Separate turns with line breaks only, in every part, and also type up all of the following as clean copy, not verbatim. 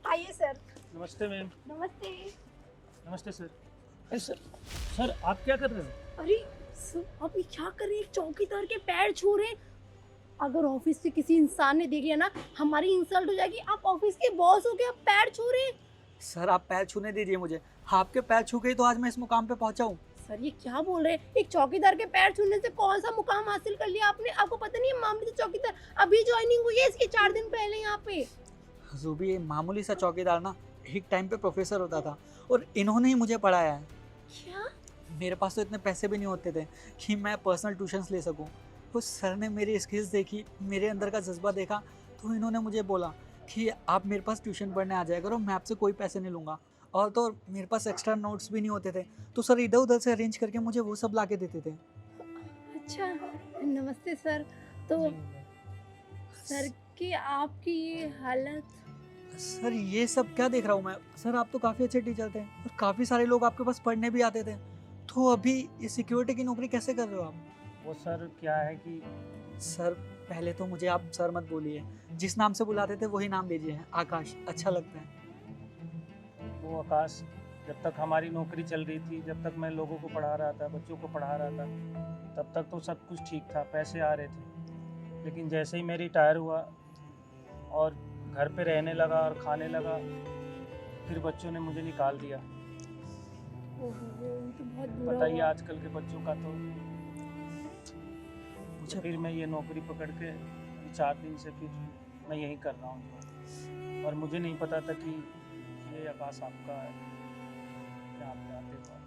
आइए सर।
नमस्ते मैम।
नमस्ते।
नमस्ते सर। सर सर आप क्या कर रहे हो?
अरे सर, आप ये क्या कर रहे हैं? चौकीदार के पैर छू रहे हैं। अगर ऑफिस से किसी इंसान ने देख लिया ना, हमारी इंसल्ट हो जाएगी। आप ऑफिस के बॉस हो के आप पैर छू रहे हैं।
सर आप पैर छूने दीजिए मुझे। आपके पैर छू के ही तो आज मैं इस मुकाम पे पहुंचा हूँ।
सर ये क्या बोल रहे हैं? एक चौकीदार के पैर छूने से कौन सा मुकाम हासिल कर लिया आपने? आपको पता नहीं है मामले से चौकीदार अभी ज्वाइनिंग हुई है इसकी 4 दिन पहले यहाँ पे।
रूबी, ये मामूली सा चौकीदार ना एक टाइम पे प्रोफेसर होता था और इन्होंने ही मुझे पढ़ाया है।
क्या?
मेरे पास तो इतने पैसे भी नहीं होते थे कि मैं पर्सनल ट्यूशन्स ले सकूं। उस सर ने मेरी स्किल्स देखी, मेरे अंदर का जज्बा देखा, तो इन्होंने मुझे बोला कि आप मेरे पास ट्यूशन पढ़ने आ जाया करो, मैं आपसे कोई पैसे नहीं लूँगा। और तो और मेरे पास एक्स्ट्रा नोट्स भी नहीं होते थे, तो सर इधर उधर से अरेंज करके मुझे वो सब ला के देते थे।
अच्छा, नमस्ते सर। तो सर की आपकी ये हालत।
सर ये सब क्या देख रहा हूँ मैं? सर आप तो काफ़ी अच्छे टीचर थे और काफ़ी सारे लोग आपके पास पढ़ने भी आते थे, तो अभी ये सिक्योरिटी की नौकरी कैसे कर रहे हो आप?
वो सर क्या है कि
सर पहले तो मुझे आप सर मत बोलिए, जिस नाम से बुलाते थे वही नाम लीजिए, आकाश अच्छा लगता है।
वो आकाश, जब तक हमारी नौकरी चल रही थी, जब तक मैं लोगों को पढ़ा रहा था, बच्चों को पढ़ा रहा था, तब तक तो सब कुछ ठीक था, पैसे आ रहे थे। लेकिन जैसे ही मैं रिटायर हुआ और घर पे रहने लगा और खाने लगा, फिर बच्चों ने मुझे निकाल दिया।
ओहो, तो बहुत बुरा
बताइए
हुआ।
आजकल के बच्चों का तो।
मुझे
फिर मैं ये नौकरी पकड़ के 4 दिन से फिर मैं यही कर रहा हूँ, और मुझे नहीं पता था कि ये आकाश आपका है। क्या आप जानते हो?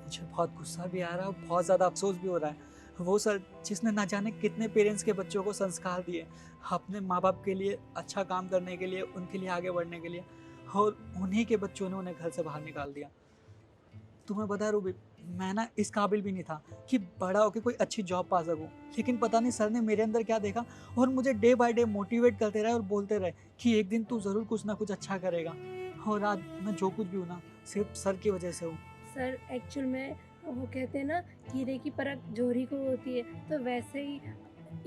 मुझे बहुत गुस्सा भी आ रहा है और बहुत ज़्यादा अफसोस भी हो रहा है। वो सर जिसने ना जाने कितने पेरेंट्स के बच्चों को संस्कार दिए, अपने माँ बाप के लिए अच्छा काम करने के लिए, उनके लिए आगे बढ़ने के लिए, और उन्हीं के बच्चों ने उन्हें घर से बाहर निकाल दिया। तुम्हें पता है रूबी, मैं ना इस काबिल भी नहीं था कि बड़ा होकर कोई अच्छी जॉब पा सकूं, लेकिन पता नहीं सर ने मेरे अंदर क्या देखा और मुझे डे बाय डे मोटिवेट करते रहे और बोलते रहे कि एक दिन तू ज़रूर कुछ ना कुछ अच्छा करेगा। और आज मैं जो कुछ भी हूँ ना, सिर्फ सर की वजह से हूँ।
सर एक्चुअल में वो कहते हैं ना, हीरे की परख जोहरी को होती है, तो वैसे ही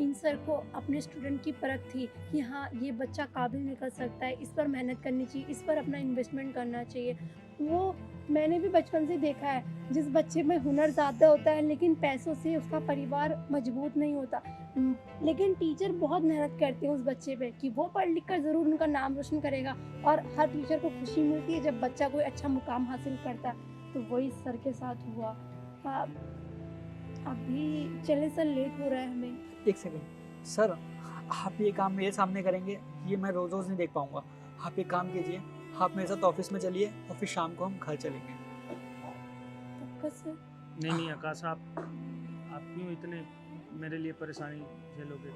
इन सर को अपने स्टूडेंट की परख थी कि हाँ ये बच्चा काबिल निकल सकता है, इस पर मेहनत करनी चाहिए, इस पर अपना इन्वेस्टमेंट करना चाहिए। वो मैंने भी बचपन से देखा है, जिस बच्चे में हुनर ज़्यादा होता है लेकिन पैसों से उसका परिवार मजबूत नहीं होता, लेकिन टीचर बहुत मेहनत करते हैं उस बच्चे पे कि वो पढ़ लिख कर ज़रूर उनका नाम रोशन करेगा। और हर टीचर को खुशी मिलती है जब बच्चा कोई अच्छा मुकाम हासिल करता है, तो वही सर के साथ हुआ। अभी चले सर, लेट हो रहा है हमें।
एक सेकंड सर, आप ये काम मेरे सामने करेंगे, ये मैं रोज़ रोज़ नहीं देख पाऊंगा। आप एक काम कीजिए, आप मेरे साथ ऑफिस में चलिए और फिर शाम को हम घर चलेंगे।
पक्का सर?
नहीं आकाश, आप क्यों इतने मेरे लिए परेशानी झेलोगे?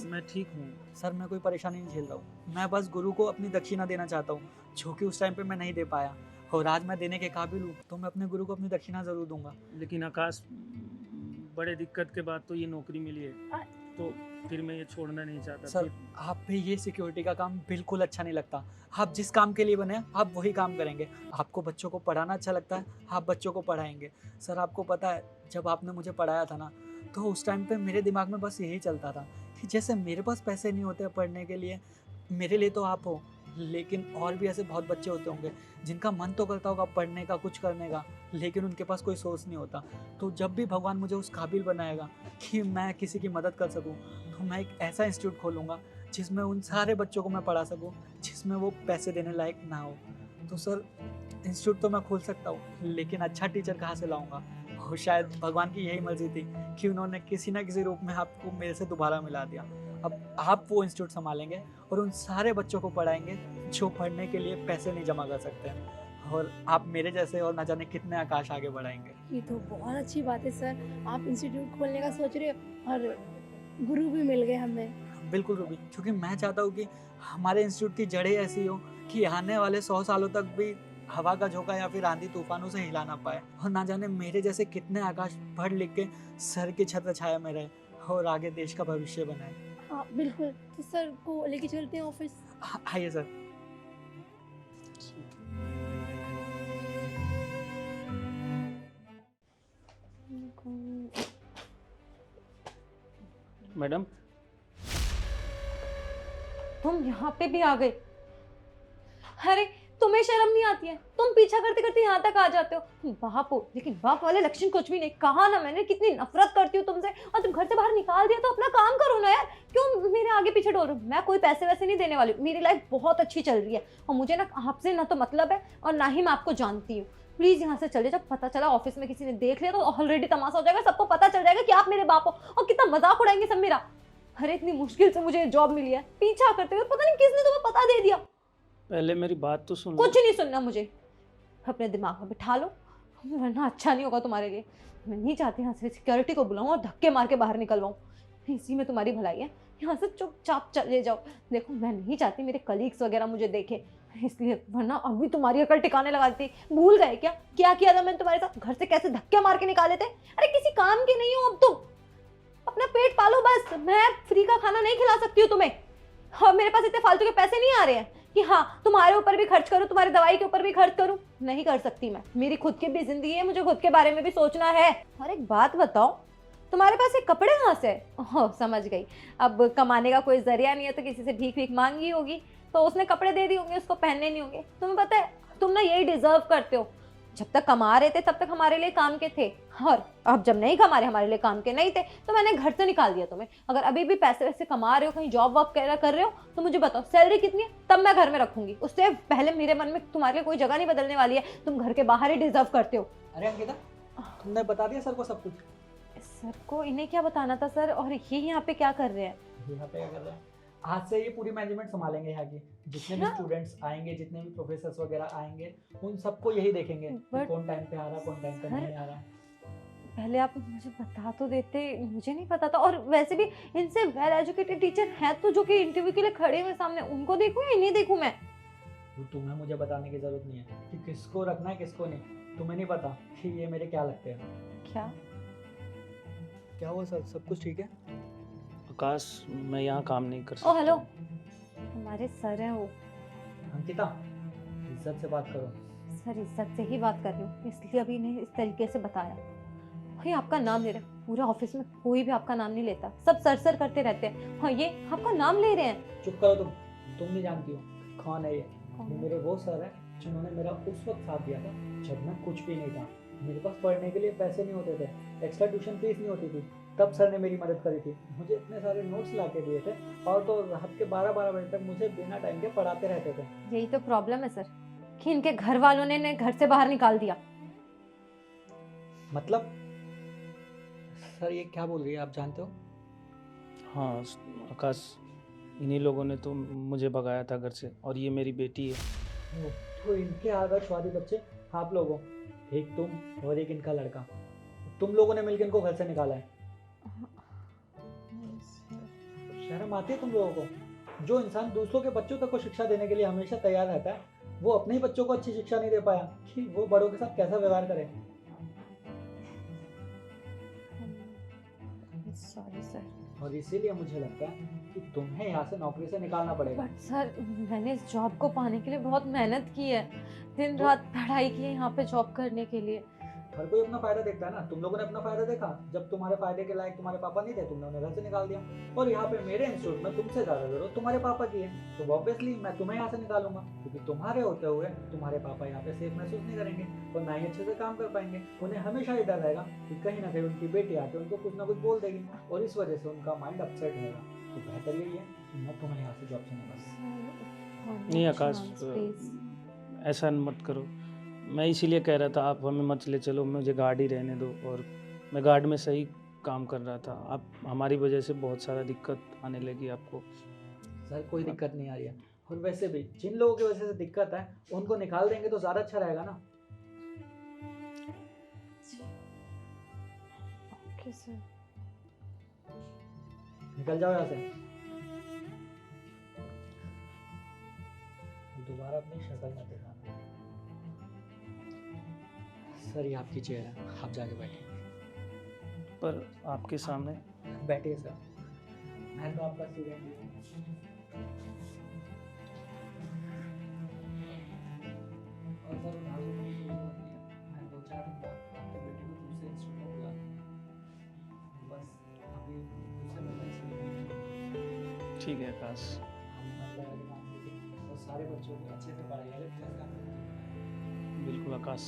मैं ठीक हूँ।
सर मैं कोई परेशानी नहीं झेल रहा हूँ, मैं बस गुरु को अपनी दक्षिणा देना चाहता हूँ, जो कि उस टाइम पे मैं नहीं दे पाया, और आज मैं देने के काबिल हूँ, तो मैं अपने गुरु को अपनी दक्षिणा ज़रूर दूंगा।
लेकिन आकाश, बड़े दिक्कत के बाद तो ये नौकरी मिली है, तो फिर मैं ये छोड़ना नहीं चाहता।
सर आप भी ये सिक्योरिटी का काम बिल्कुल अच्छा नहीं लगता। आप जिस काम के लिए बने हैं, आप वही काम करेंगे। आपको बच्चों को पढ़ाना अच्छा लगता है, आप बच्चों को पढ़ाएंगे। सर आपको पता है, जब आपने मुझे पढ़ाया था ना, तो उस टाइम पे मेरे दिमाग में बस यही चलता था कि जैसे मेरे पास पैसे नहीं होते पढ़ने के लिए, मेरे लिए तो आप हो, लेकिन और भी ऐसे बहुत बच्चे होते होंगे जिनका मन तो करता होगा पढ़ने का, कुछ करने का, लेकिन उनके पास कोई सोर्स नहीं होता। तो जब भी भगवान मुझे उस काबिल बनाएगा कि मैं किसी की मदद कर सकूं, तो मैं एक ऐसा इंस्टीट्यूट खोलूँगा जिसमें उन सारे बच्चों को मैं पढ़ा सकूं, जिसमें वो पैसे देने लायक ना हो। तो सर इंस्टीट्यूट तो मैं खोल सकता हूँ, लेकिन अच्छा टीचर कहाँ से लाऊंगा? और शायद भगवान की यही मर्जी थी कि उन्होंने किसी ना किसी रूप में आपको मेरे से दोबारा मिला दिया। अब आप वो इंस्टीट्यूट संभालेंगे और उन सारे बच्चों को पढ़ाएंगे जो पढ़ने के लिए पैसे नहीं जमा कर सकते हैं, और आप मेरे जैसे और ना जाने कितने आकाश आगे बढ़ाएंगे।
ये तो बहुत अच्छी बात है सर, आप इंस्टीट्यूट खोलने का सोच रहे हो और गुरु भी मिल गए हमें।
बिल्कुल रूबी, क्योंकि मैं चाहता हूँ कि हमारे इंस्टीट्यूट की जड़ें ऐसी हो कि आने वाले 100 सालों तक भी हवा का झोंका या फिर आंधी तूफानों से हिला ना पाए, और ना जाने मेरे जैसे कितने आकाश पढ़ लिख के सर की छत्र छाया में रहे और आगे देश का भविष्य बनाए।
हाँ बिल्कुल, तो सर को लेके चलते हैं ऑफिस।
आइए सर।
मैडम,
तुम यहाँ पे भी आ गए? अरे तुम्हें शर्म नहीं आती है? तुम पीछा करते करते यहाँ तक आ जाते हो। बाप हो, लेकिन बाप वाले लक्षण कुछ भी नहीं। कहा ना मैंने कितनी नफरत करती हूँ तुमसे, और तुम घर से बाहर निकाल दिया तो अपना काम करो ना यार। क्यों मेरे आगे पीछे डोल रहे हो? मैं कोई पैसे वैसे नहीं देने वाली हूँ, मेरी लाइफ बहुत अच्छी चल रही है और मुझे ना आपसे ना तो मतलब है और ना ही मैं आपको जानती हूँ। प्लीज यहाँ से चले। जब पता चला ऑफिस में किसी ने देख लिया तो ऑलरेडी तमाशा हो जाएगा, सबको पता चल जाएगा कि आप मेरे बाप हो और कितना मजाक उड़ाएंगे सब मेरा। अरे इतनी मुश्किल से मुझे जॉब मिली है, पीछा करते हुए पता नहीं किसने तुम्हें पता दे दिया।
पहले मेरी बात तो सुन लो।
कुछ नहीं सुनना मुझे, अपने दिमाग में बिठा लो, वरना अच्छा नहीं होगा तुम्हारे लिए। मैं नहीं चाहती यहाँ से सिक्योरिटी को बुलाऊं और धक्के मार के बाहर निकलवाऊं, इसी में तुम्हारी भलाई है। यहाँ से चुपचाप चले जाओ। देखो मैं नहीं चाहती मेरे कलीग्स वगैरह मुझे देखे, इसलिए, वरना अभी तुम्हारी अकल टिकाने लगा देती। भूल गए क्या क्या किया था मैंने तुम्हारे साथ? घर से कैसे धक्के मार के निकाले थे। अरे किसी काम के नहीं हो अब तुम, अपना पेट पालो बस। मैं फ्री का खाना नहीं खिला सकती हूँ तुम्हें, और मेरे पास इतने फालतू के पैसे नहीं आ रहे हैं कि हाँ तुम्हारे ऊपर भी खर्च करूँ, तुम्हारी दवाई के ऊपर भी खर्च करूँ। नहीं कर सकती मैं, मेरी खुद की भी जिंदगी है, मुझे खुद के बारे में भी सोचना है। और एक बात बताओ, तुम्हारे पास ये कपड़े कहाँ से? ओह समझ गई, अब कमाने का कोई जरिया नहीं है तो किसी से भीख भीख मांगी होगी, तो उसने कपड़े दे दिए होंगे, उसको पहनने नहीं होंगे। तुम्हें पता है तुम ना यही डिजर्व करते हो। जब तक कमा रहे थे तब तक हमारे लिए काम के थे, और अब जब नहीं कमा रहे, हमारे लिए काम के नहीं थे, तो मैंने घर से निकाल दिया तुम्हें। अगर अभी भी पैसे वैसे कमा रहे हो, कहीं जॉब वॉब कर रहे हो, तो मुझे बताओ सैलरी कितनी है, तब मैं घर में रखूंगी। उससे पहले मेरे मन में तुम्हारे लिए कोई जगह नहीं बदलने वाली है, तुम घर के बाहर ही डिजर्व करते हो।
अरे अंकिता, तुमने बता दिया सर को सब कुछ?
सर को इन्हें क्या बताना था सर, और ये यहाँ पे क्या कर रहे हैं?
यहाँ पे क्या कर रहे हैं? आज से ये पूरी मैनेजमेंट संभालेंगे यहाँ की। जितने भी
हाँ।
स्टूडेंट्स आएंगे, जितने भी प्रोफेसर्स वगैरह आएंगे, उन सबको यही देखेंगे कि
But-
कौन टाइम पे आ रहा, कौन टाइम पे
सर-
नहीं आ रहा।
पहले आप मुझे बता तो देते, मुझे नहीं पता था। और वैसे भी इनसे वेल एजुकेटेड टीचर है तो जो कि इंटरव्यू के लिए खड़े हुए सामने, उनको देखूं या इन्हें देखूं मैं?
तो तुम्हें मुझे बताने की जरूरत नहीं है कि किसको रखना है किसको नहीं। तुम्हें नहीं पता कि ये मेरे क्या लगते हैं।
क्या?
क्या हुआ सर, सब कुछ ठीक है?
आकाश, मैं यहाँ काम नहीं कर
ओ
सकता।
हेलो, हमारे सर हैं वो।
अंकिता, इज्जत से बात करो।
सर इज्जत से ही बात कर रही हूँ, इसलिए अभी इन्हें इस तरीके से बताया। भाई आपका नाम ले रहे हैं, पूरे ऑफिस में कोई भी आपका नाम नहीं लेता, सब सर सर करते रहते हैं। हाँ ये आपका नाम ले रहे हैं।
चुप करो तुम नहीं जानती हो कौन है ये।
कौन
ये
है?
मेरे वो सर है जिन्होंने मेरा उस वक्त साथ दिया था जब मैं कुछ भी नहीं था। मेरे पास पढ़ने के लिए पैसे नहीं होते थे, एक्स्ट्रा ट्यूशन फीस नहीं होती थी, तब सर ने मेरी मदद करी थी। मुझे इतने सारे नोट्स ला के दिए थे, और तो रात के 12-12 बजे तक मुझे बिना टाइम के पढ़ाते रहते थे।
यही तो प्रॉब्लम है सर, कि इनके घर वालों ने इन्हें घर से बाहर निकाल दिया।
मतलब सर ये क्या बोल रही है, आप जानते हो?
हाँ आकाश, इन्हीं लोगों ने तो मुझे भगाया था घर से, और ये मेरी बेटी है।
वो, तो इनके आदर्शवादी बच्चे आप लोग हो, एक तुम और एक इनका लड़का। तुम लोगों ने मिलकर इनको घर से निकाला है। शर्म आती है तुम लोगों को? जो इंसान दूसरों के बच्चों तक को शिक्षा देने के लिए हमेशा तैयार रहता है, वो अपने ही बच्चों को अच्छी शिक्षा नहीं दे पाया कि वो बड़ों के साथ कैसा व्यवहार करे।
Sorry sir.
और इसीलिए मुझे लगता है कि तुम्हें यहाँ से नौकरी से निकालना पड़ेगा।
बट सर मैंने इस जॉब को पाने के लिए बहुत मेहनत की है, दिन
तो-
रात पढ़ाई की है यहाँ पे जॉब करने के लिए।
हर कोई अपना फायदा देखता है ना। तुम लोगों ने अपना फायदा देखा, जब तुम्हारे फायदे के लायक तुम्हारे पापा नहीं थे, तुमने उन्हें घर से निकाल दिया। और यहाँ पे मेरे इंस्टीट्यूट में तुमसे ज्यादा जरूरत तुम्हारे पापा की है, तो ऑब्वियसली मैं तुम्हें यहाँ से निकालूंगा, क्योंकि तुम्हारे होते हुए तुम्हारे पापा यहाँ पे सेफ महसूस नहीं करेंगे और ना ही अच्छे से काम कर पाएंगे। उन्हें हमेशा ये डर रहेगा कि कहीं ना कहीं उनकी बेटी आके उनको कुछ ना कुछ बोल देगी, और इस वजह से उनका माइंड अपसेट रहेगा। तो बेहतर यही है कि मैं तुम्हें यहाँ से जॉब से निकालूँ।
नहीं आकाश, ऐसा मत करो। मैं इसीलिए कह रहा था आप हमें मत ले चलो, मुझे गार्ड ही रहने दो, और मैं गार्ड में सही काम कर रहा था। आप हमारी वजह से बहुत सारा दिक्कत आने लगी आपको।
सर कोई दिक्कत नहीं आ रही है, और वैसे भी जिन लोगों की वजह से दिक्कत है उनको निकाल देंगे तो ज़्यादा अच्छा रहेगा ना।
Okay sir.
निकल जाओ यहाँ से, दोबारा अपनी शक्ल मत दिखाना। सर ये आपकी चेयर है, आप जाके बैठिए।
पर आपके सामने
बैठिए सर, मैं तो आपका स्टूडेंट हूँ। और सर उधार लेने की जरूरत नहीं है, मैं 2-4 दिन बाद आपके बेटे को दूसरे इंस्टीट्यूट में बुला दूँगा। बस अभी दूसरे में मैं इसलिए
ठीक है आकाश।
हम मतलब काम देखिए, और साथ सारे बच्चों को अच्छे से पढ़ाइएगा जैसे आपने मुझे बताया।
बिल्कुल आकाश,